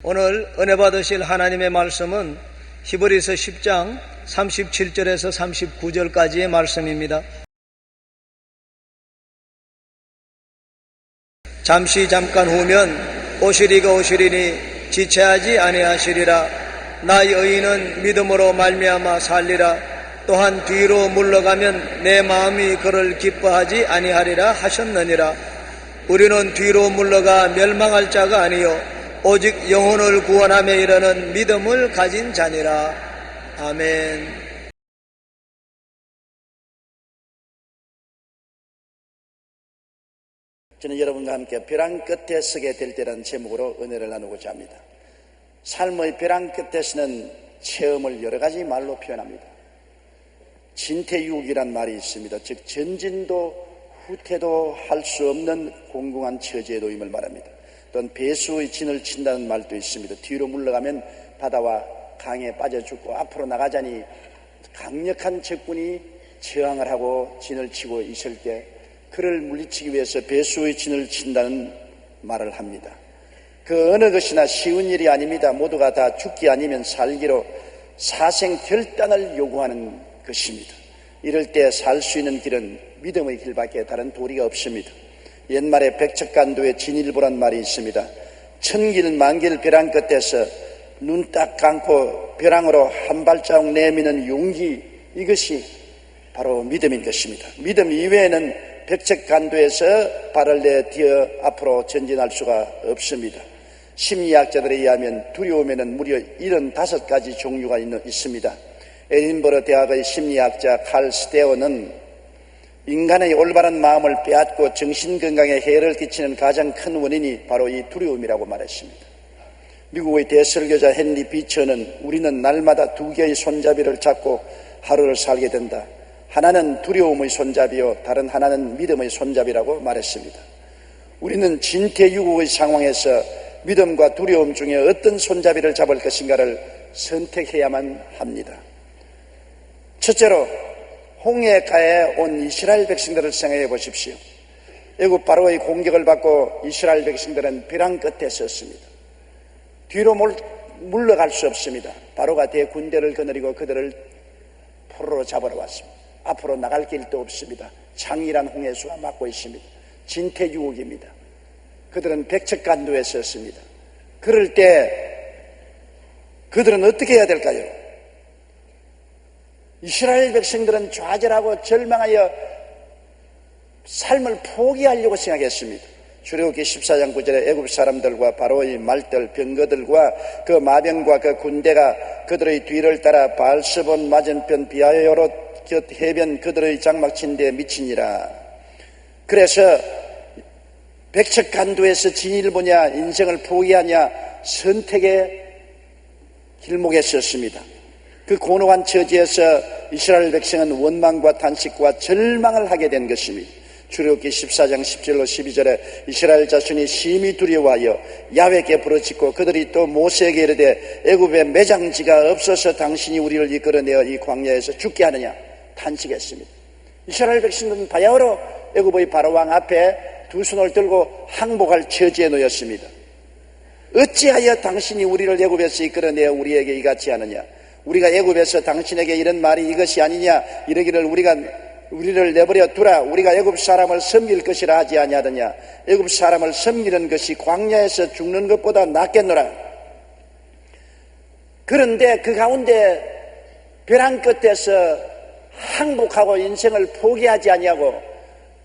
오늘 은혜 받으실 하나님의 말씀은 히브리서 10장 37절에서 39절까지의 말씀입니다. 잠깐 후면 오시리가 오시리니 지체하지 아니하시리라. 나의 의인은 믿음으로 말미암아 살리라. 또한 뒤로 물러가면 내 마음이 그를 기뻐하지 아니하리라 하셨느니라. 우리는 뒤로 물러가 멸망할 자가 아니요 오직 영혼을 구원함에 이르는 믿음을 가진 자니라. 아멘. 저는 여러분과 함께 벼랑 끝에 서게 될 때라는 제목으로 은혜를 나누고자 합니다. 삶의 벼랑 끝에서는 체험을 여러 가지 말로 표현합니다. 진퇴유곡이란 말이 있습니다. 즉 전진도 후퇴도 할 수 없는 공공한 처지에 놓임을 말합니다. 또한 배수의 진을 친다는 말도 있습니다. 뒤로 물러가면 바다와 강에 빠져 죽고 앞으로 나가자니 강력한 적군이 저항을 하고 진을 치고 있을 때 그를 물리치기 위해서 배수의 진을 친다는 말을 합니다. 그 어느 것이나 쉬운 일이 아닙니다. 모두가 다 죽기 아니면 살기로 사생 결단을 요구하는 것입니다. 이럴 때 살 수 있는 길은 믿음의 길밖에 다른 도리가 없습니다. 옛말에 백척간도에 진일보란 말이 있습니다. 천길 만길 벼랑 끝에서 눈 딱 감고 벼랑으로 한 발자국 내미는 용기, 이것이 바로 믿음인 것입니다. 믿음 이외에는 백척간도에서 발을 내디어 앞으로 전진할 수가 없습니다. 심리학자들에 의하면 두려움에는 무려 75가지 종류가 있습니다. 에딘버러 대학의 심리학자 칼 스테어는 인간의 올바른 마음을 빼앗고 정신건강에 해를 끼치는 가장 큰 원인이 바로 이 두려움이라고 말했습니다. 미국의 대설교자 헨리 비처는 우리는 날마다 두 개의 손잡이를 잡고 하루를 살게 된다. 하나는 두려움의 손잡이요 다른 하나는 믿음의 손잡이라고 말했습니다. 우리는 진퇴유곡의 상황에서 믿음과 두려움 중에 어떤 손잡이를 잡을 것인가를 선택해야만 합니다. 첫째로 홍해가에 온 이스라엘 백성들을 생각해 보십시오. 애굽 바로의 공격을 받고 이스라엘 백성들은 벼랑 끝에 섰습니다. 뒤로 물러갈 수 없습니다. 바로가 대군대를 거느리고 그들을 포로로 잡으러 왔습니다. 앞으로 나갈 길도 없습니다. 장일한 홍해수가 막고 있습니다. 진퇴유곡입니다. 그들은 백척간도에 섰습니다. 그럴 때 그들은 어떻게 해야 될까요? 이스라엘 백성들은 좌절하고 절망하여 삶을 포기하려고 생각했습니다. 출애굽기 14장 9절에 애굽 사람들과 바로의 말들, 병거들과 그 마병과 그 군대가 그들의 뒤를 따라 바알스본 맞은편 비하요롯 곁 해변 그들의 장막 침대에 미치니라. 그래서 백척간도에서 진리를 보냐 인생을 포기하냐 선택의 길목에 섰습니다. 그 고노한 처지에서 이스라엘 백성은 원망과 탄식과 절망을 하게 된 것입니다. 출애굽기 14장 10절로 12절에 이스라엘 자손이 심히 두려워하여 야훼께 부르짖고 그들이 또 모세에게 이르되 애굽에 매장지가 없어서 당신이 우리를 이끌어내어 이 광야에서 죽게 하느냐 탄식했습니다. 이스라엘 백성은 바야흐로 애굽의 바로왕 앞에 두 손을 들고 항복할 처지에 놓였습니다. 어찌하여 당신이 우리를 애굽에서 이끌어내어 우리에게 이같이 하느냐? 우리가 애굽에서 당신에게 이런 말이 이것이 아니냐? 이러기를 우리를 내버려 두라. 우리가 애굽 사람을 섬길 것이라 하지 아니하더냐? 애굽 사람을 섬기는 것이 광야에서 죽는 것보다 낫겠노라. 그런데 그 가운데 벼랑 끝에서 항복하고 인생을 포기하지 아니하고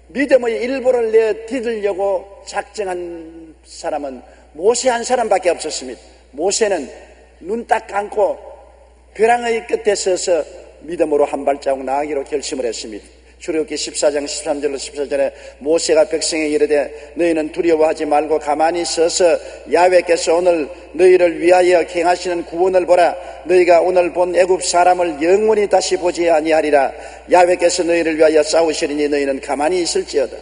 믿음의 일부를 내디디려고 작정한 사람은 모세 한 사람밖에 없었습니다. 모세는 눈 딱 감고 벼랑의 끝에 서서 믿음으로 한 발자국 나아가기로 결심을 했습니다. 출애굽기 14장 13절로 14절에 모세가 백성에게 이르되 너희는 두려워하지 말고 가만히 서서 야훼께서 오늘 너희를 위하여 행하시는 구원을 보라. 너희가 오늘 본 애굽 사람을 영원히 다시 보지 아니하리라. 야훼께서 너희를 위하여 싸우시리니 너희는 가만히 있을지어다.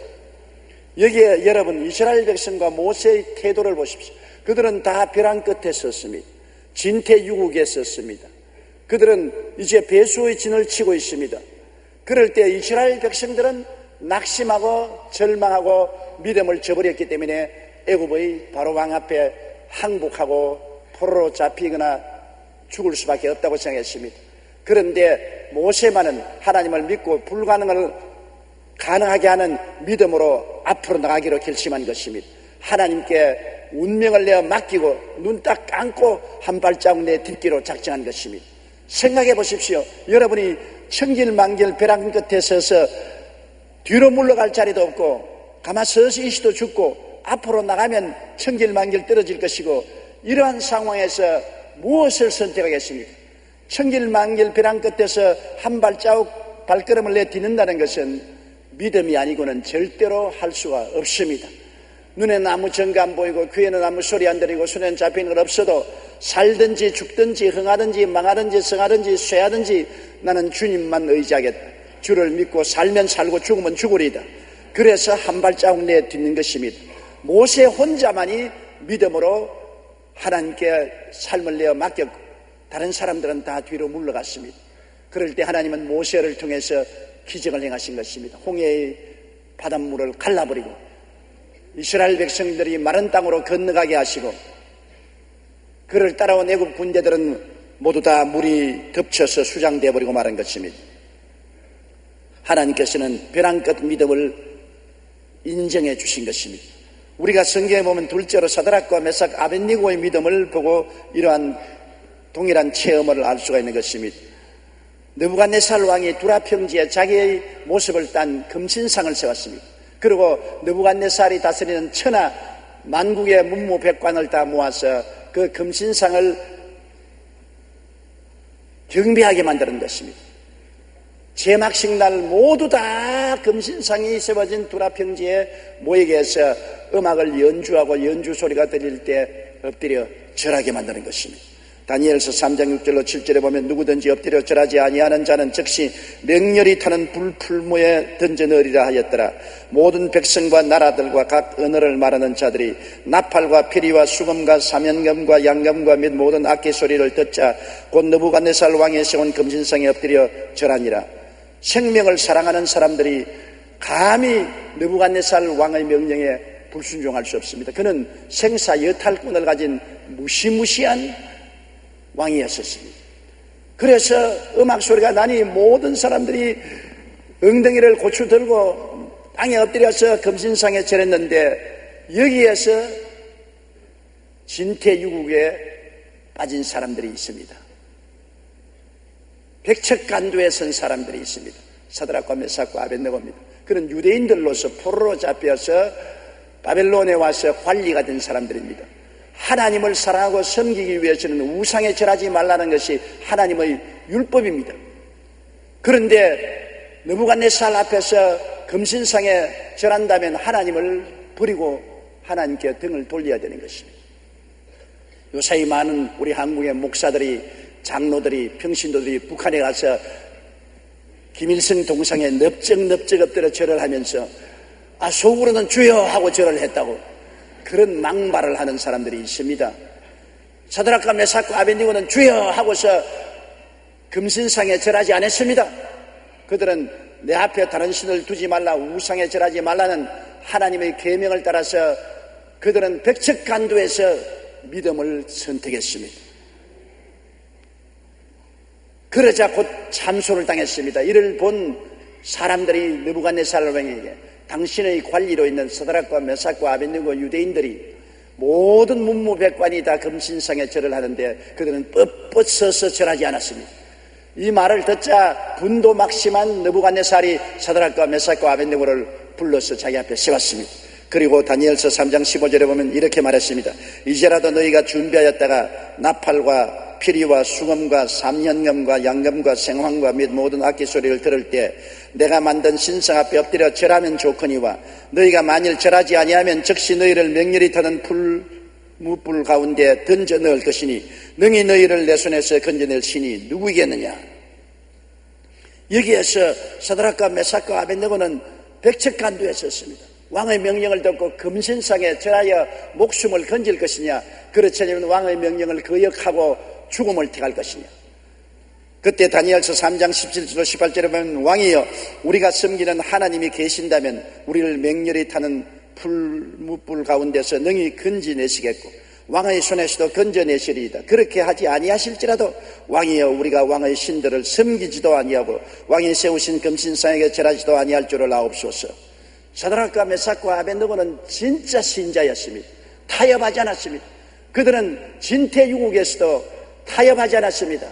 여기에 여러분 이스라엘 백성과 모세의 태도를 보십시오. 그들은 다 벼랑 끝에 섰습니다. 진퇴유곡에 섰습니다. 그들은 이제 배수의 진을 치고 있습니다. 그럴 때 이스라엘 백성들은 낙심하고 절망하고 믿음을 저버렸기 때문에 애굽의 바로왕 앞에 항복하고 포로로 잡히거나 죽을 수밖에 없다고 생각했습니다. 그런데 모세만은 하나님을 믿고 불가능을 가능하게 하는 믿음으로 앞으로 나가기로 결심한 것입니다. 하나님께 운명을 내어 맡기고 눈 딱 감고 한 발자국 내딛기로 작정한 것입니다. 생각해 보십시오. 여러분이 천길만길 벼랑 끝에 서서 뒤로 물러갈 자리도 없고 가만 서서 시도 죽고 앞으로 나가면 천길만길 떨어질 것이고, 이러한 상황에서 무엇을 선택하겠습니까? 천길만길 벼랑 끝에서 한 발자국 발걸음을 내딛는다는 것은 믿음이 아니고는 절대로 할 수가 없습니다. 눈에는 아무 증거 안 보이고 귀에는 아무 소리 안 들리고 손에는 잡히는 건 없어도 살든지 죽든지 흥하든지 망하든지 성하든지 쇠하든지 나는 주님만 의지하겠다. 주를 믿고 살면 살고 죽으면 죽으리다. 그래서 한 발자국 내딛는 것입니다. 모세 혼자만이 믿음으로 하나님께 삶을 내어 맡겼고 다른 사람들은 다 뒤로 물러갔습니다. 그럴 때 하나님은 모세를 통해서 기적을 행하신 것입니다. 홍해의 바닷물을 갈라버리고 이스라엘 백성들이 마른 땅으로 건너가게 하시고, 그를 따라온 애굽 군대들은 모두 다 물이 덮쳐서 수장되어 버리고 말한 것입니다. 하나님께서는 벼랑 끝 믿음을 인정해 주신 것입니다. 우리가 성경에 보면 둘째로 사드락과 메삭 아벳니고의 믿음을 보고 이러한 동일한 체험을 알 수가 있는 것입니다. 느부갓네살 왕이 두라 평지에 자기의 모습을 딴 금신상을 세웠습니다. 그리고 느부갓네살이 다스리는 천하 만국의 문무백관을 다 모아서 그 금신상을 경배하게 만드는 것입니다. 제막식 날 모두 다 금신상이 세워진 두라 평지에 모이게 해서 음악을 연주하고 연주 소리가 들릴 때 엎드려 절하게 만드는 것입니다. 다니엘서 3장 6절로 7절에 보면 누구든지 엎드려 절하지 아니하는 자는 즉시 맹렬히 타는 불풀무에 던져 넣으리라 하였더라. 모든 백성과 나라들과 각 언어를 말하는 자들이 나팔과 피리와 수금과 사면금과 양금과 및 모든 악기 소리를 듣자 곧 느부갓네살 왕이 세운 금신상에 엎드려 절하니라. 생명을 사랑하는 사람들이 감히 느부갓네살 왕의 명령에 불순종할 수 없습니다. 그는 생사 여탈권을 가진 무시무시한 왕이었었습니다. 그래서 음악 소리가 나니 모든 사람들이 엉덩이를 고추 들고 땅에 엎드려서 금신상에 절했는데, 여기에서 진퇴유국에 빠진 사람들이 있습니다. 백척간두에 선 사람들이 있습니다. 사드락과 메삭과 아벳느고입니다. 그는 유대인들로서 포로로 잡혀서 바벨론에 와서 관리가 된 사람들입니다. 하나님을 사랑하고 섬기기 위해서는 우상에 절하지 말라는 것이 하나님의 율법입니다. 그런데 느부갓네살 앞에서 금신상에 절한다면 하나님을 버리고 하나님께 등을 돌려야 되는 것입니다. 요사이 많은 우리 한국의 목사들이, 장로들이, 평신도들이 북한에 가서 김일성 동상에 넙적 엎드려 절을 하면서 속으로는 주여 하고 절을 했다고 그런 막말을 하는 사람들이 있습니다. 사드락과 메삭과 아벳니고는 주여 하고서 금신상에 절하지 않았습니다. 그들은 내 앞에 다른 신을 두지 말라, 우상에 절하지 말라는 하나님의 계명을 따라서 그들은 백척간두에서 믿음을 선택했습니다. 그러자 곧 참소를 당했습니다. 이를 본 사람들이 느부갓네살 왕에게 당신의 관리로 있는 사드락과 메삭과 아벳느고 유대인들이 모든 문무백관이 다 금신상에 절을 하는데 그들은 뻣뻣 서서 절하지 않았습니다. 이 말을 듣자 분도 막심한 느부갓네살이 사드락과 메삭과 아벳느고를 불러서 자기 앞에 세웠습니다. 그리고 다니엘서 3장 15절에 보면 이렇게 말했습니다. 이제라도 너희가 준비하였다가 나팔과 피리와 수금과 삼현금과 양금과 생황과 및 모든 악기 소리를 들을 때 내가 만든 신상 앞에 엎드려 절하면 좋거니와 너희가 만일 절하지 아니하면 즉시 너희를 맹렬히 타는 무불 가운데 던져 넣을 것이니 능히 너희를 내 손에서 건져낼 신이 누구이겠느냐. 여기에서 사드락과 메삭과 아벳느고는 백척간두에 섰습니다. 왕의 명령을 듣고 금신상에 절하여 목숨을 건질 것이냐, 그렇지 않으면 왕의 명령을 거역하고 죽음을 택할 것이냐. 그때 다니엘서 3장 17절 18절에 보면 왕이여 우리가 섬기는 하나님이 계신다면 우리를 맹렬히 타는 무불 가운데서 능히 건지내시겠고 왕의 손에서도 건져내시리이다. 그렇게 하지 아니하실지라도 왕이여 우리가 왕의 신들을 섬기지도 아니하고 왕이 세우신 금신상에게 절하지도 아니할 줄을 아옵소서. 사드락과 메삭과 아벳느고는 진짜 신자였습니다. 타협하지 않았습니다. 그들은 진퇴유국에서도 타협하지 않았습니다.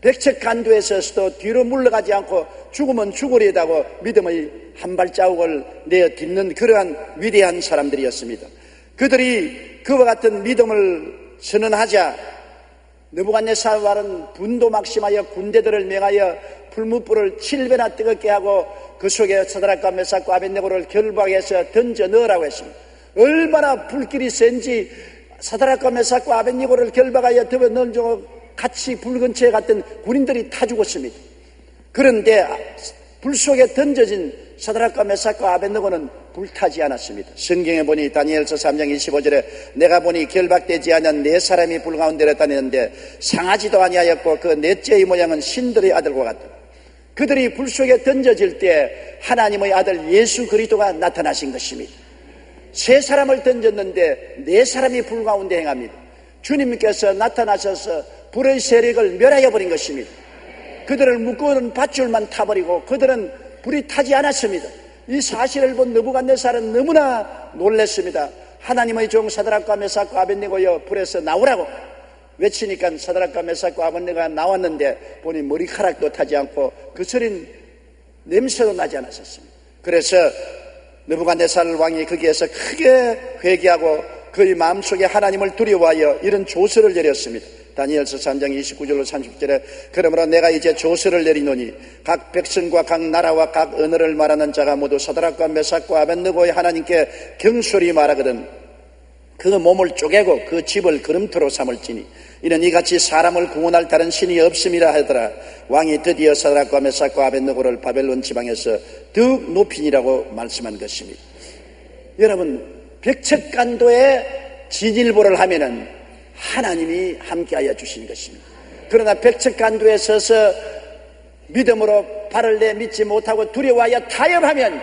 백척간도에서도 뒤로 물러가지 않고 죽으면 죽으리다고 믿음의 한 발자국을 내어 딛는 그러한 위대한 사람들이었습니다. 그들이 그와 같은 믿음을 선언하자 느부갓네살은 분도 막심하여 군대들을 명하여 풀무불을 7배나 뜨겁게 하고 그 속에 사드락과 메삭과 아벳느고를 결박해서 던져 넣으라고 했습니다. 얼마나 불길이 센지 사드락과 메삭과 아벳느고를 결박하여 덮어 넣은 같이 붉은 채 같은 군인들이 타 죽었습니다. 그런데 불 속에 던져진 사드락과 메삭과 아벳느고는 불타지 않았습니다. 성경에 보니 다니엘서 3장 25절에 내가 보니 결박되지 않은 네 사람이 불 가운데로 다니는데 상하지도 아니하였고 그 넷째의 모양은 신들의 아들과 같다. 그들이 불 속에 던져질 때 하나님의 아들 예수 그리스도가 나타나신 것입니다. 세 사람을 던졌는데 네 사람이 불 가운데 행합니다. 주님께서 나타나셔서 불의 세력을 멸하여 버린 것입니다. 그들을 묶어놓은 밧줄만 타버리고 그들은 불이 타지 않았습니다. 이 사실을 본 느부갓네살은 너무나 놀랐습니다. 하나님의 종 사드락과 메삭과 아벳느고여 불에서 나오라고 외치니까 사드락과 메삭과 아벳느고가 나왔는데 보니 머리카락도 타지 않고 그 소린 냄새도 나지 않았었습니다. 그래서 느부갓네살 왕이 거기에서 크게 회개하고 그의 마음속에 하나님을 두려워하여 이런 조서를 내렸습니다. 다니엘서 3장 29절로 30절에 그러므로 내가 이제 조서를 내리노니 각 백성과 각 나라와 각 언어를 말하는 자가 모두 사드락과 메삭과 아벳느고의 하나님께 경솔히 말하거든 그 몸을 쪼개고 그 집을 걸음토로 삼을지니 이는 이같이 사람을 구원할 다른 신이 없음이라 하더라. 왕이 드디어 사드락과 메삭과 아벳느고를 바벨론 지방에서 더욱 높이니라고 말씀한 것입니다. 여러분 백척간도에 진일보를 하면은 하나님이 함께하여 주신 것입니다. 그러나 백척간도에 서서 믿음으로 발을 내 믿지 못하고 두려워하여 타협하면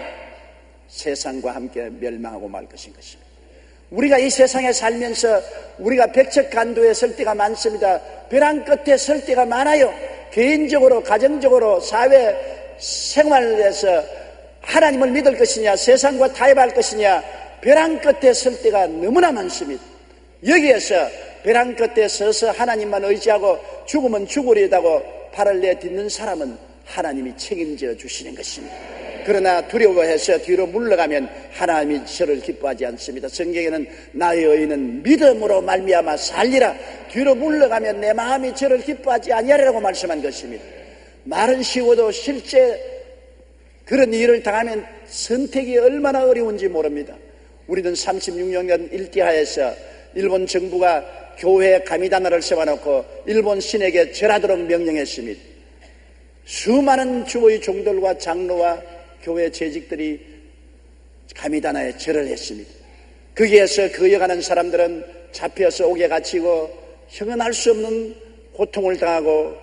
세상과 함께 멸망하고 말 것인 것입니다. 우리가 이 세상에 살면서 우리가 백척간도에 설 때가 많습니다. 벼랑 끝에 설 때가 많아요. 개인적으로 가정적으로 사회 생활에서 하나님을 믿을 것이냐 세상과 타협할 것이냐 벼랑 끝에 설 때가 너무나 많습니다. 여기에서 벼랑 끝에 서서 하나님만 의지하고 죽으면 죽으리다고 발을 내딛는 사람은 하나님이 책임져 주시는 것입니다. 그러나 두려워해서 뒤로 물러가면 하나님이 저를 기뻐하지 않습니다. 성경에는 나의 의인은 믿음으로 말미암아 살리라. 뒤로 물러가면 내 마음이 저를 기뻐하지 아니하리라고 말씀한 것입니다. 말은 쉬워도 실제 그런 일을 당하면 선택이 얼마나 어려운지 모릅니다. 우리는 36년 일대하에서 일본 정부가 교회 가미단화를 세워놓고 일본 신에게 절하도록 명령했습니다. 수많은 주의 종들과 장로와 교회 재직들이 가미단화에 절을 했습니다. 거기에서 거여가는 사람들은 잡혀서 옥에 갇히고 형언할 수 없는 고통을 당하고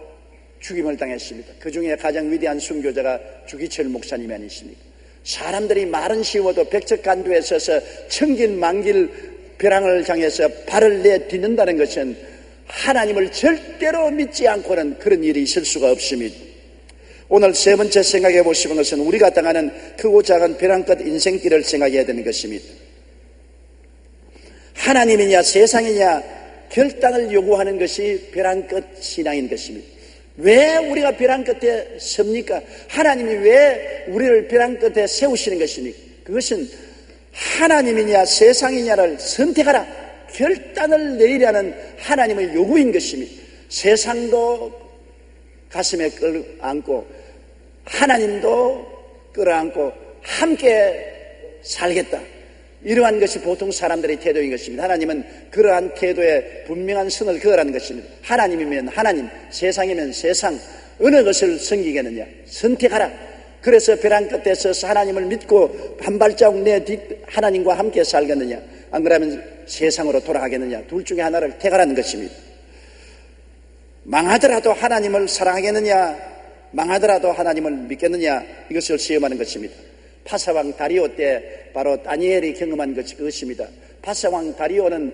죽임을 당했습니다. 그 중에 가장 위대한 순교자가 주기철 목사님이 아니십니까? 사람들이 말은 쉬워도 백척간도에 서서 천길 만길 벼랑을 향해서 발을 내딛는다는 것은 하나님을 절대로 믿지 않고는 그런 일이 있을 수가 없습니다. 오늘 세 번째 생각해 보시는 것은 우리가 당하는 크고 작은 벼랑 끝 인생길을 생각해야 되는 것입니다. 하나님이냐 세상이냐 결단을 요구하는 것이 벼랑 끝 신앙인 것입니다. 왜 우리가 벼랑 끝에 섭니까? 하나님이 왜 우리를 벼랑 끝에 세우시는 것입니까? 그것은 하나님이냐 세상이냐를 선택하라 결단을 내리라는 하나님의 요구인 것입니다. 세상도 가슴에 끌어안고 하나님도 끌어안고 함께 살겠다. 이러한 것이 보통 사람들의 태도인 것입니다. 하나님은 그러한 태도에 분명한 선을 그으라는 것입니다. 하나님이면 하나님, 세상이면 세상, 어느 것을 섬기겠느냐 선택하라. 그래서 벼랑 끝에 서서 하나님을 믿고 한 발자국 내 뒤 하나님과 함께 살겠느냐 안 그러면 세상으로 돌아가겠느냐 둘 중에 하나를 택하라는 것입니다. 망하더라도 하나님을 사랑하겠느냐 망하더라도 하나님을 믿겠느냐 이것을 시험하는 것입니다. 파사왕 다리오 때 바로 다니엘이 경험한 것이 그것입니다. 파사왕 다리오는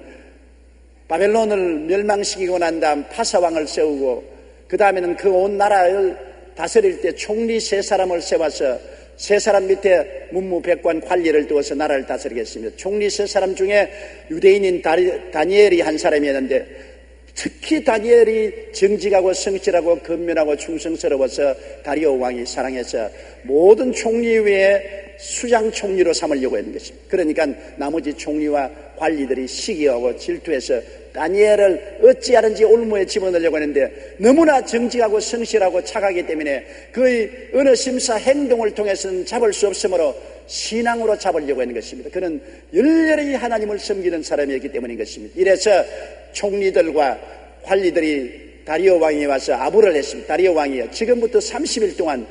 바벨론을 멸망시키고 난 다음 파사왕을 세우고 그 다음에는 그 온 나라를 다스릴 때 총리 세 사람을 세워서 세 사람 밑에 문무백관 관리를 두어서 나라를 다스리겠습니다. 총리 세 사람 중에 유대인인 다니엘이 한 사람이었는데 특히 다니엘이 정직하고 성실하고 근면하고 충성스러워서 다리오 왕이 사랑해서 모든 총리 외에 수장 총리로 삼으려고 했는 것입니다. 그러니까 나머지 총리와 관리들이 시기하고 질투해서 다니엘을 어찌하든지 올무에 집어넣으려고 했는데 너무나 정직하고 성실하고 착하기 때문에 그의 어느 심사 행동을 통해서는 잡을 수 없으므로 신앙으로 잡으려고 하는 것입니다. 그는 열렬히 하나님을 섬기는 사람이었기 때문인 것입니다. 이래서 총리들과 관리들이 다리오 왕이 와서 아부를 했습니다. 다리오 왕이요, 지금부터 30일 동안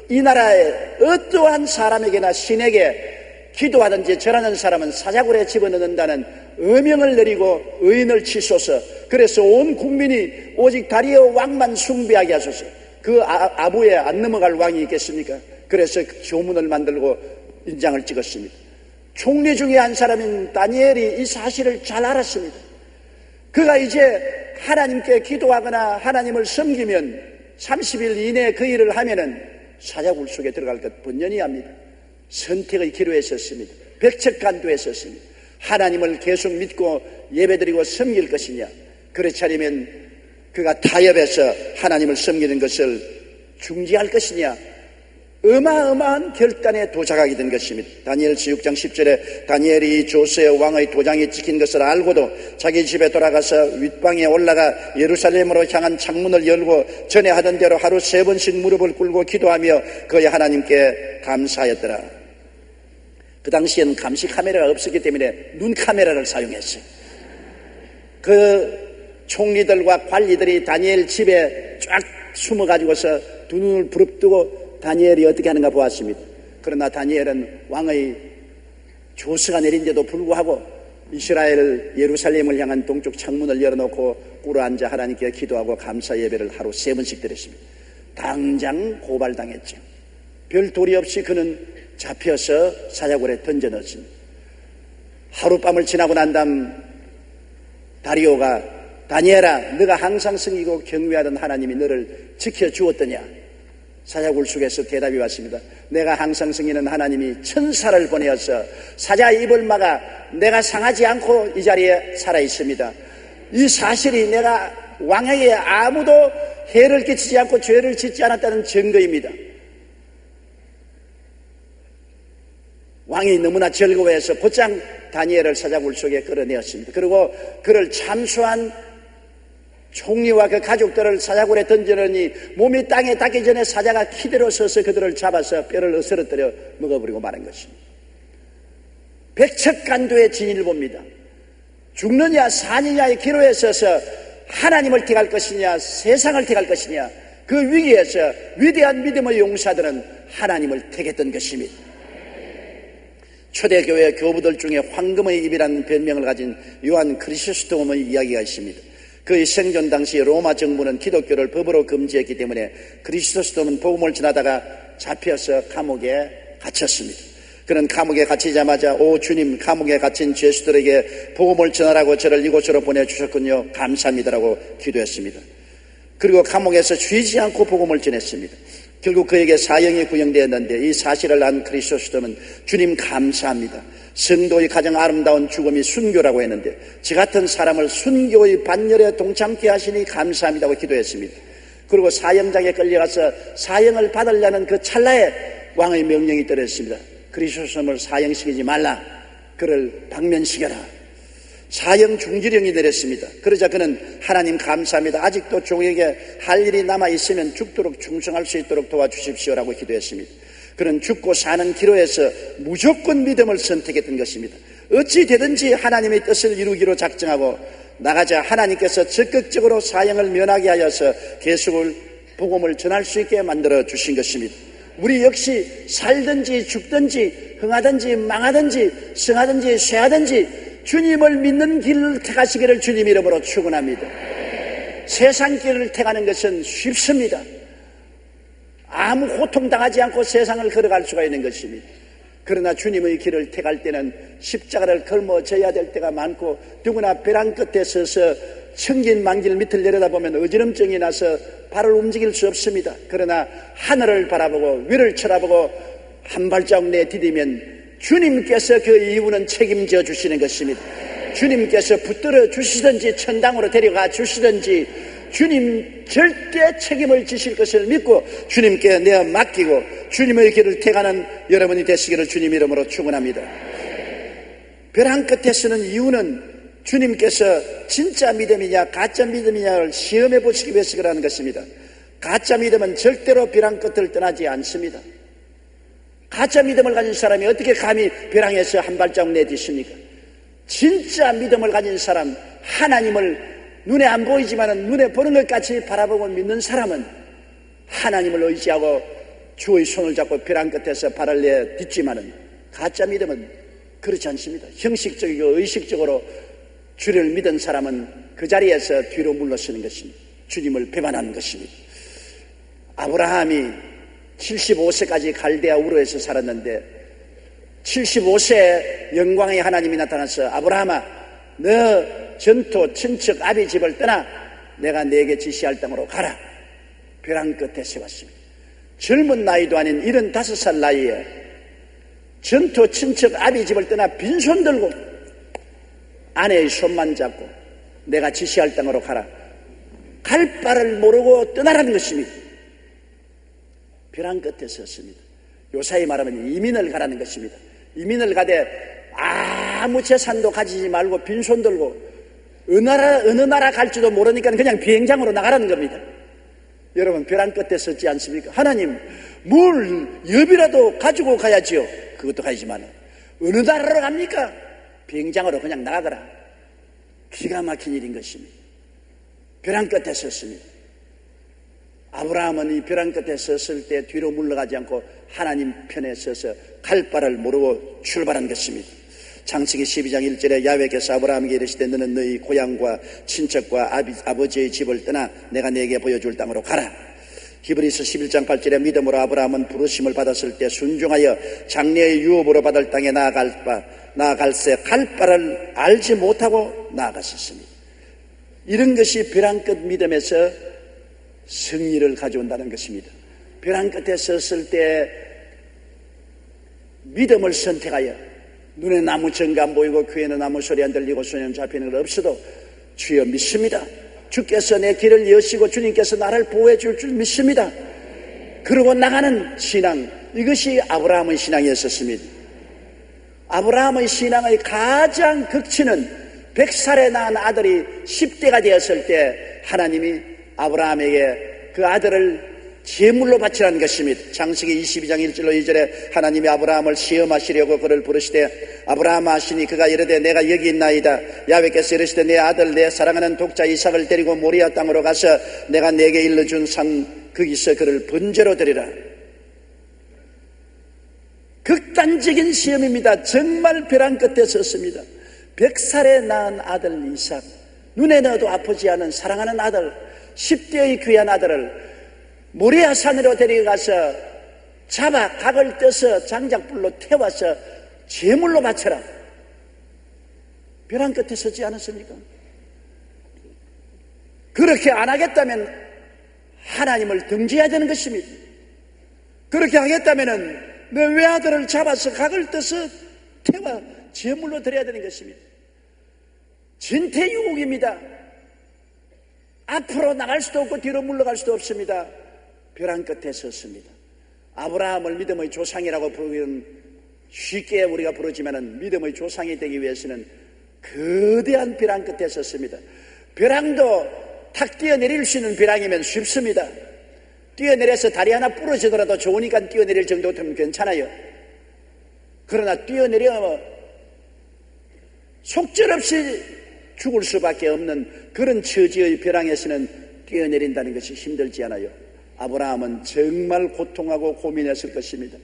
이 나라의 어떠한 사람에게나 신에게 기도하든지 절하는 사람은 사자굴에 집어넣는다는 어명을 내리고 의인을 치소서. 그래서 온 국민이 오직 다리오 왕만 숭배하게 하소서. 그 아부에 안 넘어갈 왕이 있겠습니까? 그래서 조문을 만들고 인장을 찍었습니다. 총리 중에 한 사람인 다니엘이 이 사실을 잘 알았습니다. 그가 이제 하나님께 기도하거나 하나님을 섬기면 30일 이내에 그 일을 하면은 사자굴 속에 들어갈 것 번연히 합니다. 선택의 기로에 섰습니다. 백척간도에 섰습니다. 하나님을 계속 믿고 예배드리고 섬길 것이냐, 그렇지 않으면 그가 타협해서 하나님을 섬기는 것을 중지할 것이냐, 어마어마한 결단에 도착하게 된 것입니다. 다니엘서 6장 10절에 다니엘이 조스의 왕의 도장이 찍힌 것을 알고도 자기 집에 돌아가서 윗방에 올라가 예루살렘으로 향한 창문을 열고 전에 하던 대로 하루 3번씩 무릎을 꿇고 기도하며 그의 하나님께 감사하였더라. 그 당시에는 감시 카메라가 없었기 때문에 눈 카메라를 사용했어요. 그 총리들과 관리들이 다니엘 집에 쫙 숨어가지고서 두 눈을 부릅뜨고 다니엘이 어떻게 하는가 보았습니다. 그러나 다니엘은 왕의 조서가 내린데도 불구하고 이스라엘 예루살렘을 향한 동쪽 창문을 열어놓고 꿇어앉아 하나님께 기도하고 감사 예배를 하루 3번씩 드렸습니다. 당장 고발당했죠. 별 도리 없이 그는 잡혀서 사자굴에 던져넣었습니다. 하룻밤을 지나고 난 다음 다리오가 다니엘아, 너가 항상 섬기고 경외하던 하나님이 너를 지켜주었더냐? 사자굴 속에서 대답이 왔습니다. 내가 항상 섬기는 하나님이 천사를 보내어서 사자 입을 막아 내가 상하지 않고 이 자리에 살아 있습니다. 이 사실이 내가 왕에게 아무도 해를 끼치지 않고 죄를 짓지 않았다는 증거입니다. 왕이 너무나 즐거워해서 곧장 다니엘을 사자굴 속에 끌어내었습니다. 그리고 그를 참수한 총리와 그 가족들을 사자굴에 던져넣으니 몸이 땅에 닿기 전에 사자가 키대로 서서 그들을 잡아서 뼈를 으스러뜨려 먹어버리고 마는 것입니다. 백척간도의 진리를 봅니다. 죽느냐 사느냐의 기로에 서서 하나님을 택할 것이냐 세상을 택할 것이냐, 그 위기에서 위대한 믿음의 용사들은 하나님을 택했던 것입니다. 초대교회 교부들 중에 황금의 입이라는 별명을 가진 요한 크리소스톰의 이야기가 있습니다. 그의 생존 당시 로마 정부는 기독교를 법으로 금지했기 때문에 크리소스톰은 복음을 전하다가 잡혀서 감옥에 갇혔습니다. 그는 감옥에 갇히자마자 오 주님, 감옥에 갇힌 죄수들에게 복음을 전하라고 저를 이곳으로 보내주셨군요, 감사합니다라고 기도했습니다. 그리고 감옥에서 쉬지 않고 복음을 전했습니다. 결국 그에게 사형이 구형되었는데 이 사실을 안 크리소스톰은 주님 감사합니다, 성도의 가장 아름다운 죽음이 순교라고 했는데 저 같은 사람을 순교의 반열에 동참케 하시니 감사합니다고 기도했습니다. 그리고 사형장에 끌려가서 사형을 받으려는 그 찰나에 왕의 명령이 떨어졌습니다. 크리소스톰을 사형시키지 말라, 그를 방면시켜라. 사형 중지령이 내렸습니다. 그러자 그는 하나님 감사합니다, 아직도 종에게 할 일이 남아있으면 죽도록 충성할 수 있도록 도와주십시오라고 기도했습니다. 그는 죽고 사는 기로에서 무조건 믿음을 선택했던 것입니다. 어찌 되든지 하나님의 뜻을 이루기로 작정하고 나가자 하나님께서 적극적으로 사형을 면하게 하여서 계속을 복음을 전할 수 있게 만들어 주신 것입니다. 우리 역시 살든지 죽든지 흥하든지 망하든지 성하든지 쇠하든지 주님을 믿는 길을 택하시기를 주님 이름으로 축원합니다. 세상 길을 택하는 것은 쉽습니다. 아무 고통당하지 않고 세상을 걸어갈 수가 있는 것입니다. 그러나 주님의 길을 택할 때는 십자가를 걸머져야 될 때가 많고, 누구나 벼랑 끝에 서서 천긴만길 밑을 내려다보면 어지럼증이 나서 발을 움직일 수 없습니다. 그러나 하늘을 바라보고 위를 쳐다보고 한 발자국 내디디면 주님께서 그 이유는 책임져 주시는 것입니다. 주님께서 붙들어 주시든지 천당으로 데려가 주시든지 주님 절대 책임을 지실 것을 믿고 주님께 내어 맡기고 주님의 길을 택하는 여러분이 되시기를 주님 이름으로 축원합니다. 벼랑 끝에 서는 이유는 주님께서 진짜 믿음이냐 가짜 믿음이냐를 시험해 보시기 위해서 그러는 것입니다. 가짜 믿음은 절대로 벼랑 끝을 떠나지 않습니다. 가짜 믿음을 가진 사람이 어떻게 감히 벼랑에서 한 발자국 내딛습니까? 진짜 믿음을 가진 사람, 하나님을 눈에 안 보이지만 눈에 보는 것까지 바라보고 믿는 사람은 하나님을 의지하고 주의 손을 잡고 벼랑 끝에서 발을 내딛지만은, 가짜 믿음은 그렇지 않습니다. 형식적이고 의식적으로 주를 믿은 사람은 그 자리에서 뒤로 물러서는 것입니다. 주님을 배반하는 것입니다. 아브라함이 75세까지 갈대아 우르에서 살았는데 75세에 영광의 하나님이 나타나서 아브라함아, 너 전토 친척 아비 집을 떠나 내가 네게 지시할 땅으로 가라. 벼랑 끝에 세웠습니다. 젊은 나이도 아닌 75살 나이에 전토 친척 아비 집을 떠나 빈손 들고 아내의 손만 잡고 내가 지시할 땅으로 가라. 갈 바를 모르고 떠나라는 것입니다. 벼랑 끝에 섰습니다. 요사이 말하면 이민을 가라는 것입니다. 이민을 가되 아무 재산도 가지지 말고 빈손 들고 어느 나라 갈지도 모르니까 그냥 비행장으로 나가라는 겁니다. 여러분, 벼랑 끝에 섰지 않습니까? 하나님, 뭘 엽이라도 가지고 가야지요. 그것도 가지만 어느 나라로 갑니까? 비행장으로 그냥 나가거라. 기가 막힌 일인 것입니다. 벼랑 끝에 섰습니다. 아브라함은 이 벼랑 끝에 섰을 때 뒤로 물러가지 않고 하나님 편에 서서 갈 바를 모르고 출발한 것입니다. 창세기 12장 1절에 야훼께서 아브라함에게 이르시되 너는 너희 고향과 친척과 아버지의 집을 떠나 내가 네게 보여줄 땅으로 가라. 히브리서 11장 8절에 믿음으로 아브라함은 부르심을 받았을 때 순종하여 장래의 유업으로 받을 땅에 나아갈새 갈 바를 알지 못하고 나아갔었습니다. 이런 것이 벼랑 끝 믿음에서 승리를 가져온다는 것입니다. 벼랑 끝에 섰을 때 믿음을 선택하여 눈에 나무 전가 안 보이고 귀에는 나무 소리 안 들리고 손에는 잡히는 것 없어도 주여 믿습니다. 주께서 내 길을 여시고 주님께서 나를 보호해 줄 줄 믿습니다. 그러고 나가는 신앙, 이것이 아브라함의 신앙이었습니다. 아브라함의 신앙의 가장 극치는 100살에 낳은 아들이 10대가 되었을 때 하나님이 아브라함에게 그 아들을 제물로 바치라는 것입니다. 창세기 22장 1절로 2절에 하나님이 아브라함을 시험하시려고 그를 부르시되 아브라함 하시니 그가 이르되 내가 여기 있나이다. 야훼께서 이르시되 내 아들 내 사랑하는 독자 이삭을 데리고 모리아 땅으로 가서 내가 내게 일러준 산 거기서 그를 번제로 드리라. 극단적인 시험입니다. 정말 벼랑 끝에 섰습니다. 100살에 낳은 아들 이삭, 눈에 넣어도 아프지 않은 사랑하는 아들, 10대의 귀한 아들을 모리아 산으로 데려가서 잡아 각을 떠서 장작불로 태워서 제물로 바쳐라. 벼랑 끝에 서지 않았습니까? 그렇게 안 하겠다면 하나님을 등지해야 되는 것입니다. 그렇게 하겠다면 내 외아들을 잡아서 각을 떠서 태워 제물로 드려야 되는 것입니다. 진퇴유곡입니다. 앞으로 나갈 수도 없고 뒤로 물러갈 수도 없습니다. 벼랑 끝에 섰습니다. 아브라함을 믿음의 조상이라고 부르기는 쉽게 우리가 부르지만은 믿음의 조상이 되기 위해서는 거대한 벼랑 끝에 섰습니다. 벼랑도 탁 뛰어내릴 수 있는 벼랑이면 쉽습니다. 뛰어내려서 다리 하나 부러지더라도 좋으니까 뛰어내릴 정도면 괜찮아요. 그러나 뛰어내려 속절없이 죽을 수밖에 없는 그런 처지의 벼랑에서는 뛰어내린다는 것이 힘들지 않아요. 아브라함은 정말 고통하고 고민했을 것입니다.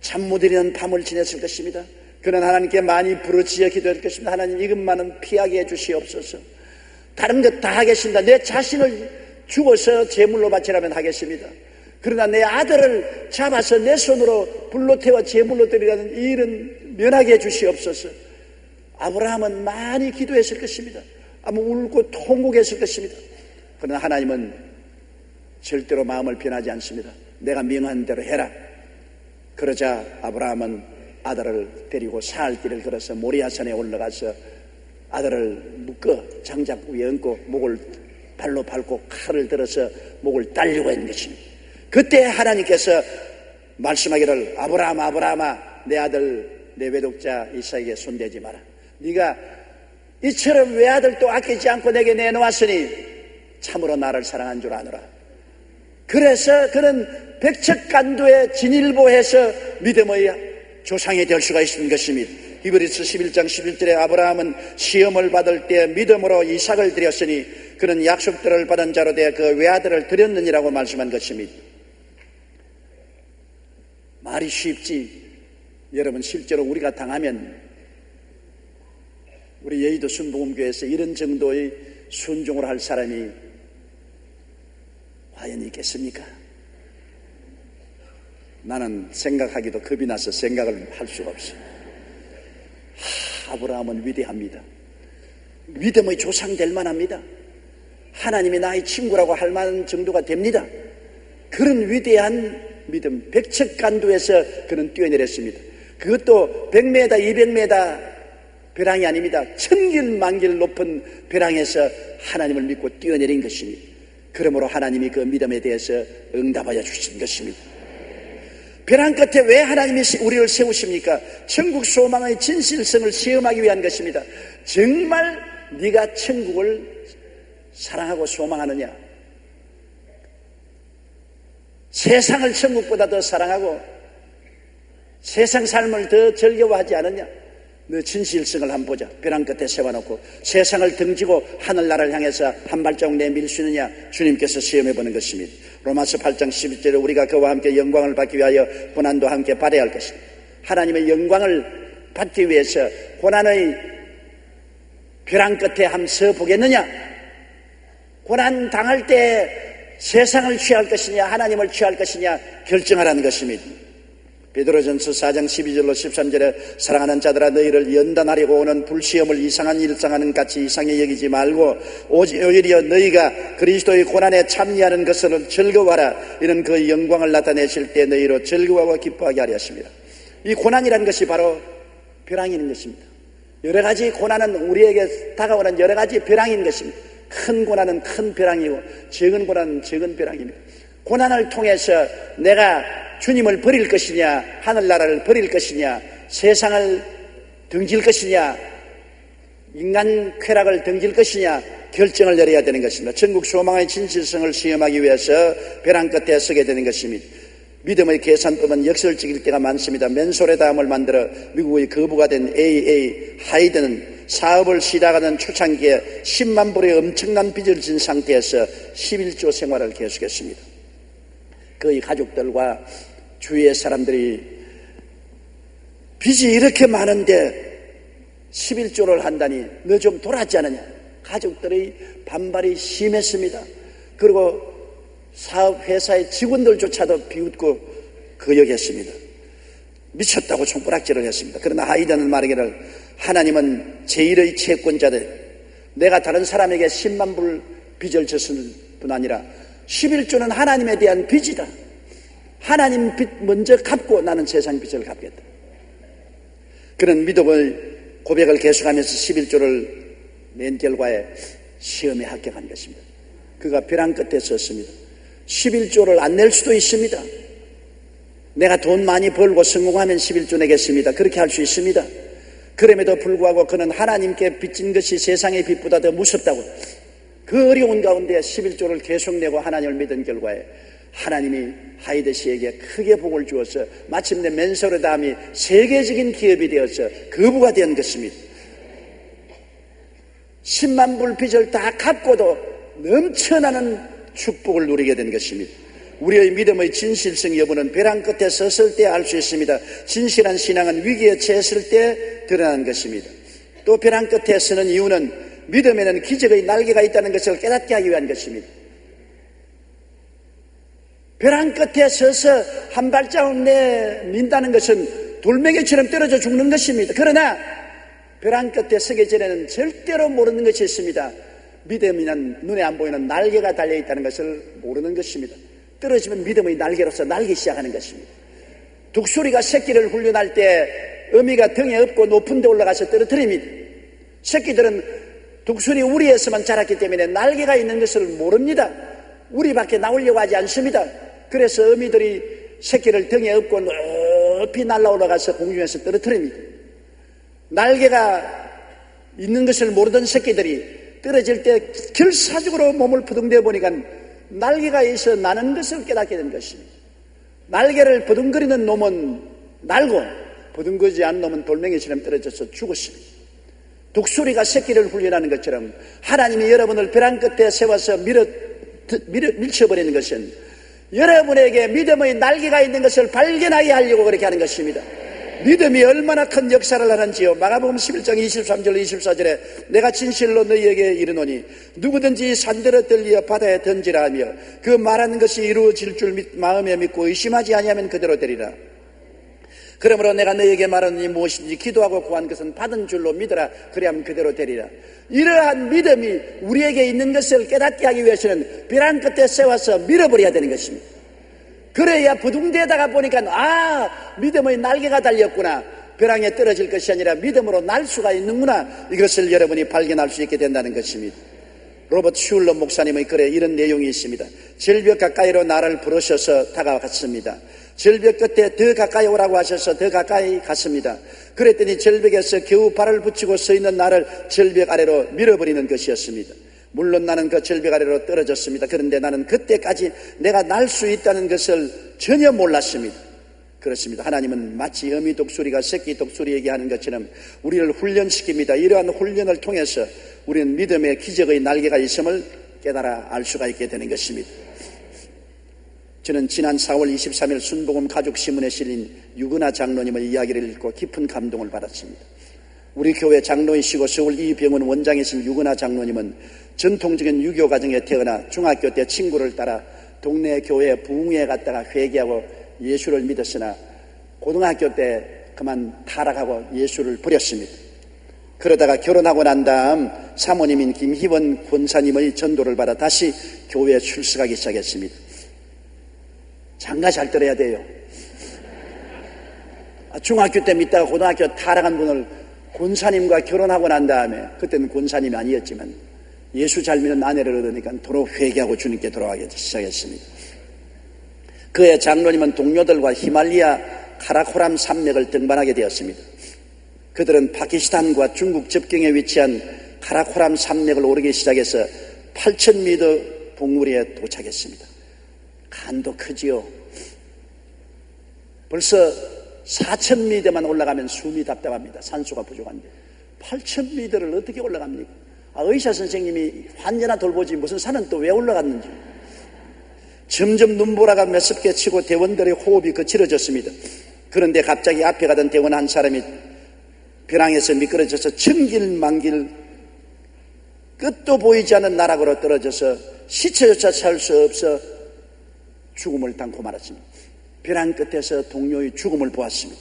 잠 못 이루는 밤을 지냈을 것입니다. 그는 하나님께 많이 부르짖어 기도할 것입니다. 하나님, 이것만은 피하게 해주시옵소서. 다른 것 다 하겠습니다. 내 자신을 죽어서 제물로 바치라면 하겠습니다. 그러나 내 아들을 잡아서 내 손으로 불로 태워 제물로 드리라는 이 일은 면하게 해 주시옵소서. 아브라함은 많이 기도했을 것입니다. 아마 울고 통곡했을 것입니다. 그러나 하나님은 절대로 마음을 변하지 않습니다. 내가 명한 대로 해라. 그러자 아브라함은 아들을 데리고 사흘 길을 걸어서 모리아산에 올라가서 아들을 묶어 장작 위에 얹고 목을 발로 밟고 칼을 들어서 목을 따려고 했는 것입니다. 그때 하나님께서 말씀하기를 아브라함 아브라함아 내 아들 내 외독자 이삭에게 손대지 마라. 네가 이처럼 외아들도 아끼지 않고 내게 내놓았으니 참으로 나를 사랑한 줄 아노라. 그래서 그는 백척간두에 진일보해서 믿음의 조상이 될 수가 있는 것입니다. 히브리서 11장 11절에 아브라함은 시험을 받을 때 믿음으로 이삭을 드렸으니 그는 약속들을 받은 자로 되어 그 외아들을 드렸느니라고 말씀한 것입니다. 말이 쉽지 여러분 실제로 우리가 당하면 우리 여의도 순복음교회에서 이런 정도의 순종을 할 사람이 과연 있겠습니까? 나는 생각하기도 겁이 나서 생각을 할 수가 없어요. 아브라함은 위대합니다. 믿음의 조상 될 만합니다. 하나님이 나의 친구라고 할 만한 정도가 됩니다. 그런 위대한 믿음, 백척간두에서 그는 뛰어내렸습니다. 그것도 100m, 200m 벼랑이 아닙니다. 천길 만길 높은 벼랑에서 하나님을 믿고 뛰어내린 것입니다. 그러므로 하나님이 그 믿음에 대해서 응답하여 주신 것입니다. 벼랑 끝에 왜 하나님이 우리를 세우십니까? 천국 소망의 진실성을 시험하기 위한 것입니다. 정말 네가 천국을 사랑하고 소망하느냐? 세상을 천국보다 더 사랑하고 세상 삶을 더 즐거워하지 않느냐? 너 진실성을 한번 보자. 벼랑 끝에 세워놓고 세상을 등지고 하늘나라를 향해서 한 발자국 내밀 수 있느냐? 주님께서 시험해보는 것입니다. 로마서 8장 11절에 우리가 그와 함께 영광을 받기 위하여 고난도 함께 받아야 할 것입니다. 하나님의 영광을 받기 위해서 고난의 벼랑 끝에 한번 서보겠느냐? 고난 당할 때 세상을 취할 것이냐 하나님을 취할 것이냐 결정하라는 것입니다. 베드로전서 4장 12절로 13절에 사랑하는 자들아 너희를 연단하려고 오는 불시험을 이상한 일상하는 같이 이상히 여기지 말고 오히려 너희가 그리스도의 고난에 참여하는 것을 즐거워하라. 이는 그 영광을 나타내실 때 너희로 즐거워하고 기뻐하게 하려 하십니다. 이 고난이라는 것이 바로 벼랑인 것입니다. 여러 가지 고난은 우리에게 다가오는 여러 가지 벼랑인 것입니다. 큰 고난은 큰 벼랑이고 적은 고난은 적은 벼랑입니다. 고난을 통해서 내가 주님을 버릴 것이냐 하늘나라를 버릴 것이냐 세상을 등질 것이냐 인간 쾌락을 등질 것이냐 결정을 내려야 되는 것입니다. 전국 소망의 진실성을 시험하기 위해서 벼랑 끝에 서게 되는 것입니다. 믿음의 계산법은 역설적일 때가 많습니다. 맨솔에다음을 만들어 미국의 거부가 된 A.A. 하이드는 사업을 시작하는 초창기에 10만 불의 엄청난 빚을 진 상태에서 11조 생활을 계속했습니다. 그의 가족들과 주위의 사람들이 빚이 이렇게 많은데 11조를 한다니 너 좀 돌았지 않느냐? 가족들의 반발이 심했습니다. 그리고 사업회사의 직원들조차도 비웃고 거역했습니다. 미쳤다고 손가락질을 했습니다. 그러나 하이드는 말하기를 하나님은 제1의 채권자들, 내가 다른 사람에게 10만 불 빚을 졌을 뿐 아니라 11조는 하나님에 대한 빚이다. 하나님 빚 먼저 갚고 나는 세상 빚을 갚겠다. 그런 믿음의 고백을 계속하면서 11조를 낸 결과에 시험에 합격한 것입니다. 그가 벼랑 끝에 섰습니다. 11조를 안 낼 수도 있습니다. 내가 돈 많이 벌고 성공하면 11조 내겠습니다. 그렇게 할 수 있습니다. 그럼에도 불구하고 그는 하나님께 빚진 것이 세상의 빚보다 더 무섭다고 그 어려운 가운데 11조를 계속 내고 하나님을 믿은 결과에 하나님이 하이드 씨에게 크게 복을 주어서 마침내 맨솔에다음이 세계적인 기업이 되어서 거부가 된 것입니다. 10만 불 빚을 다 갚고도 넘쳐나는 축복을 누리게 된 것입니다. 우리의 믿음의 진실성 여부는 벼랑 끝에 섰을 때 알 수 있습니다. 진실한 신앙은 위기에 처했을 때 드러나는 것입니다. 또 벼랑 끝에 서는 이유는 믿음에는 기적의 날개가 있다는 것을 깨닫게 하기 위한 것입니다. 벼랑 끝에 서서 한 발자국 내민다는 것은 돌멩이처럼 떨어져 죽는 것입니다. 그러나 벼랑 끝에 서기 전에는 절대로 모르는 것이 있습니다. 믿음이란 눈에 안 보이는 날개가 달려있다는 것을 모르는 것입니다. 떨어지면 믿음의 날개로서 날기 시작하는 것입니다. 독수리가 새끼를 훈련할 때 어미가 등에 업고 높은 데 올라가서 떨어뜨립니다. 새끼들은 독수리 우리에서만 자랐기 때문에 날개가 있는 것을 모릅니다. 우리 밖에 나오려고 하지 않습니다. 그래서 어미들이 새끼를 등에 업고 높이 날아 올라가서 공중에서 떨어뜨립니다. 날개가 있는 것을 모르던 새끼들이 떨어질 때 결사적으로 몸을 부둥대 보니까 날개가 있어 나는 것을 깨닫게 된 것입니다. 날개를 부둥거리는 놈은 날고 부둥거리지 않는 놈은 돌멩이처럼 떨어져서 죽었습니다. 독수리가 새끼를 훈련하는 것처럼 하나님이 여러분을 벼랑 끝에 세워서 밀쳐버리는 것은 여러분에게 믿음의 날개가 있는 것을 발견하게 하려고 그렇게 하는 것입니다. 믿음이 얼마나 큰 역사를 하는지요. 마가복음 11장 23절 24절에 내가 진실로 너희에게 이르노니 누구든지 산들어 들리어 바다에 던지라 하며 그 말하는 것이 이루어질 줄 마음에 믿고 의심하지 아니하면 그대로 되리라. 그러므로 내가 너희에게 말하노니 무엇인지 기도하고 구한 것은 받은 줄로 믿으라. 그리하면 그대로 되리라. 이러한 믿음이 우리에게 있는 것을 깨닫게 하기 위해서는 벼랑 끝에 세워서 밀어버려야 되는 것입니다. 그래야 부둥대다가 보니까 믿음의 날개가 달렸구나. 벼랑에 떨어질 것이 아니라 믿음으로 날 수가 있는구나. 이것을 여러분이 발견할 수 있게 된다는 것입니다. 로버트 슐러 목사님의 글에 이런 내용이 있습니다. 절벽 가까이로 나를 부르셔서 다가갔습니다. 절벽 끝에 더 가까이 오라고 하셔서 더 가까이 갔습니다. 그랬더니 절벽에서 겨우 발을 붙이고 서 있는 나를 절벽 아래로 밀어버리는 것이었습니다. 물론 나는 그 절벽 아래로 떨어졌습니다. 그런데 나는 그때까지 내가 날 수 있다는 것을 전혀 몰랐습니다. 그렇습니다. 하나님은 마치 어미 독수리가 새끼 독수리에게 하는 것처럼 우리를 훈련시킵니다. 이러한 훈련을 통해서 우리는 믿음의 기적의 날개가 있음을 깨달아 알 수가 있게 되는 것입니다. 저는 지난 4월 23일 순복음 가족신문에 실린 유근아 장로님의 이야기를 읽고 깊은 감동을 받았습니다. 우리 교회 장로이시고 서울 이병원 원장이신 유근아 장로님은 전통적인 유교 가정에 태어나 중학교 때 친구를 따라 동네 교회 부흥회에 갔다가 회개하고 예수를 믿었으나 고등학교 때 그만 타락하고 예수를 버렸습니다. 그러다가 결혼하고 난 다음 사모님인 김희원 권사님의 전도를 받아 다시 교회에 출석하기 시작했습니다. 장가 잘 들어야 돼요. 중학교 때 믿다가 고등학교 타락한 분을 권사님과 결혼하고 난 다음에, 그때는 권사님이 아니었지만 예수 잘 믿는 아내를 얻으니까 도로 회개하고 주님께 돌아가기 시작했습니다. 그의 장로님은 동료들과 히말리아 카라코람 산맥을 등반하게 되었습니다. 그들은 파키스탄과 중국 접경에 위치한 카라코람 산맥을 오르기 시작해서 8,000m 봉우리에 도착했습니다. 간도 크지요. 벌써 4,000m만 올라가면 숨이 답답합니다. 산소가 부족한데 8,000m를 어떻게 올라갑니까? 의사 선생님이 환자나 돌보지 무슨 산은 또 왜 올라갔는지. 점점 눈보라가 몇십 개 치고 대원들의 호흡이 거칠어졌습니다. 그런데 갑자기 앞에 가던 대원 한 사람이 벼랑에서 미끄러져서 천길만길 끝도 보이지 않는 나락으로 떨어져서 시체조차 살 수 없어 죽음을 당고 말았습니다. 벼랑 끝에서 동료의 죽음을 보았습니다.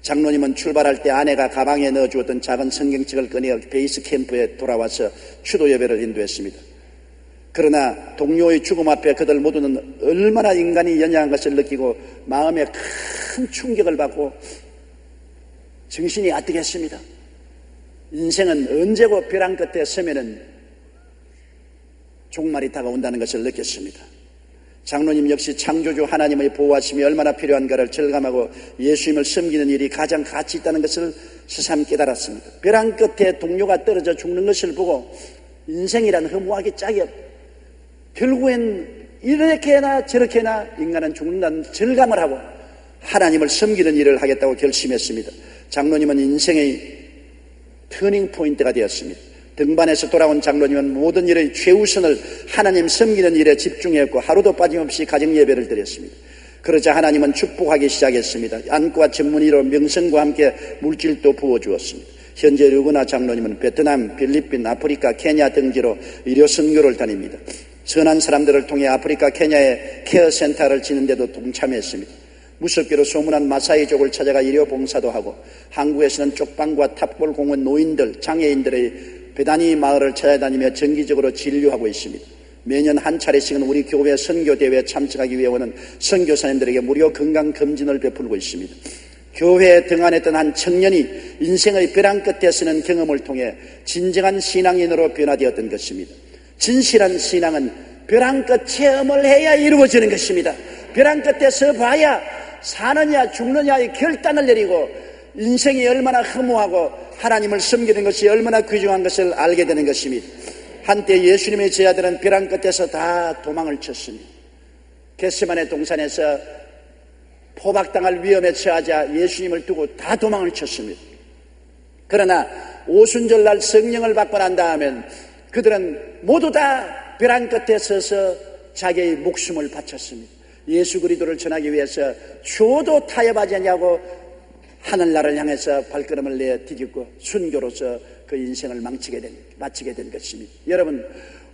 장로님은 출발할 때 아내가 가방에 넣어주었던 작은 성경책을 꺼내 베이스 캠프에 돌아와서 추도 예배를 인도했습니다. 그러나 동료의 죽음 앞에 그들 모두는 얼마나 인간이 연약한 것을 느끼고 마음에 큰 충격을 받고 정신이 아뜨겠습니다. 인생은 언제고 벼랑 끝에 서면은 종말이 다가온다는 것을 느꼈습니다. 장로님 역시 창조주 하나님의 보호하심이 얼마나 필요한가를 절감하고 예수님을 섬기는 일이 가장 가치 있다는 것을 새삼 깨달았습니다. 벼랑 끝에 동료가 떨어져 죽는 것을 보고 인생이란 허무하기 짝이 없다. 결국엔 이렇게나 저렇게나 인간은 죽는다는 절감을 하고 하나님을 섬기는 일을 하겠다고 결심했습니다. 장로님은 인생의 터닝 포인트가 되었습니다. 등반에서 돌아온 장로님은 모든 일의 최우선을 하나님 섬기는 일에 집중했고 하루도 빠짐없이 가정 예배를 드렸습니다. 그러자 하나님은 축복하기 시작했습니다. 안과 전문의로 명성과 함께 물질도 부어주었습니다. 현재 르구나 장로님은 베트남, 필리핀, 아프리카, 케냐 등지로 의료 선교를 다닙니다. 선한 사람들을 통해 아프리카 케냐에 케어센터를 짓는 데도 동참했습니다. 무섭기로 소문난 마사이족을 찾아가 일요 봉사도 하고, 한국에서는 쪽방과 탑골 공원 노인들, 장애인들의 배단위 마을을 찾아다니며 정기적으로 진료하고 있습니다. 매년 한 차례씩은 우리 교회 선교대회에 참석하기 위해 오는 선교사님들에게 무료 건강검진을 베풀고 있습니다. 교회에 등한했던 한 청년이 인생의 벼랑 끝에 서는 경험을 통해 진정한 신앙인으로 변화되었던 것입니다. 진실한 신앙은 벼랑 끝 체험을 해야 이루어지는 것입니다. 벼랑 끝에 서 봐야 사느냐 죽느냐의 결단을 내리고 인생이 얼마나 허무하고 하나님을 섬기는 것이 얼마나 귀중한 것을 알게 되는 것입니다. 한때 예수님의 제자들은 벼랑 끝에서 다 도망을 쳤습니다. 겟세마네 동산에서 포박당할 위험에 처하자 예수님을 두고 다 도망을 쳤습니다. 그러나 오순절날 성령을 받고 난 다음엔 그들은 모두 다 벼랑 끝에 서서 자기의 목숨을 바쳤습니다. 예수 그리스도를 전하기 위해서 조도 타협하지 않냐고 하늘나라를 향해서 발걸음을 내디딛고 순교로서 그 인생을 마치게 된 것입니다. 여러분,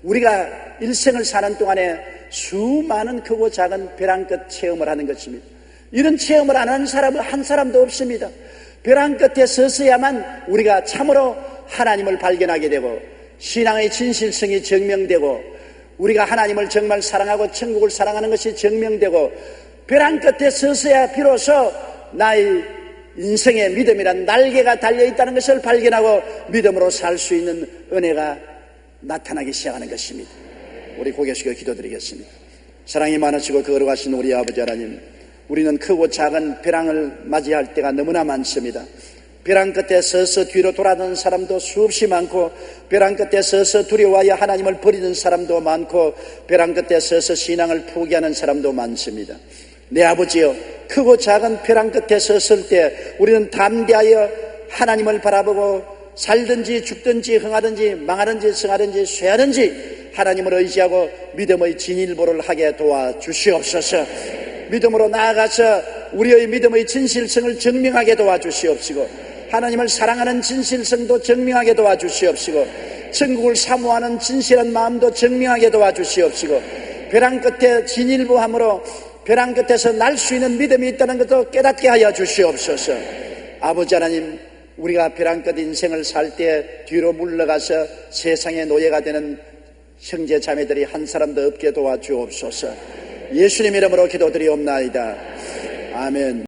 우리가 일생을 사는 동안에 수많은 크고 작은 벼랑 끝 체험을 하는 것입니다. 이런 체험을 안 하는 사람은 한 사람도 없습니다. 벼랑 끝에 서서야만 우리가 참으로 하나님을 발견하게 되고 신앙의 진실성이 증명되고 우리가 하나님을 정말 사랑하고 천국을 사랑하는 것이 증명되고 벼랑 끝에 서서야 비로소 나의 인생의 믿음이란 날개가 달려있다는 것을 발견하고 믿음으로 살 수 있는 은혜가 나타나기 시작하는 것입니다. 우리 고개 숙여 기도드리겠습니다. 사랑이 많으시고 거룩하신 우리 아버지 하나님, 우리는 크고 작은 벼랑을 맞이할 때가 너무나 많습니다. 벼랑 끝에 서서 뒤로 돌아가는 사람도 수없이 많고, 벼랑 끝에 서서 두려워하여 하나님을 버리는 사람도 많고, 벼랑 끝에 서서 신앙을 포기하는 사람도 많습니다. 내 아버지여, 크고 작은 벼랑 끝에 섰을 때 우리는 담대하여 하나님을 바라보고 살든지 죽든지 흥하든지 망하든지 성하든지 쇠하든지 하나님을 의지하고 믿음의 진일보를 하게 도와주시옵소서. 믿음으로 나아가서 우리의 믿음의 진실성을 증명하게 도와주시옵시고, 하나님을 사랑하는 진실성도 증명하게 도와주시옵시고, 천국을 사모하는 진실한 마음도 증명하게 도와주시옵시고, 벼랑 끝에 진일보함으로 벼랑 끝에서 날 수 있는 믿음이 있다는 것도 깨닫게 하여 주시옵소서. 아버지 하나님, 우리가 벼랑 끝 인생을 살 때 뒤로 물러가서 세상의 노예가 되는 형제 자매들이 한 사람도 없게 도와주옵소서. 예수님 이름으로 기도드리옵나이다. 아멘.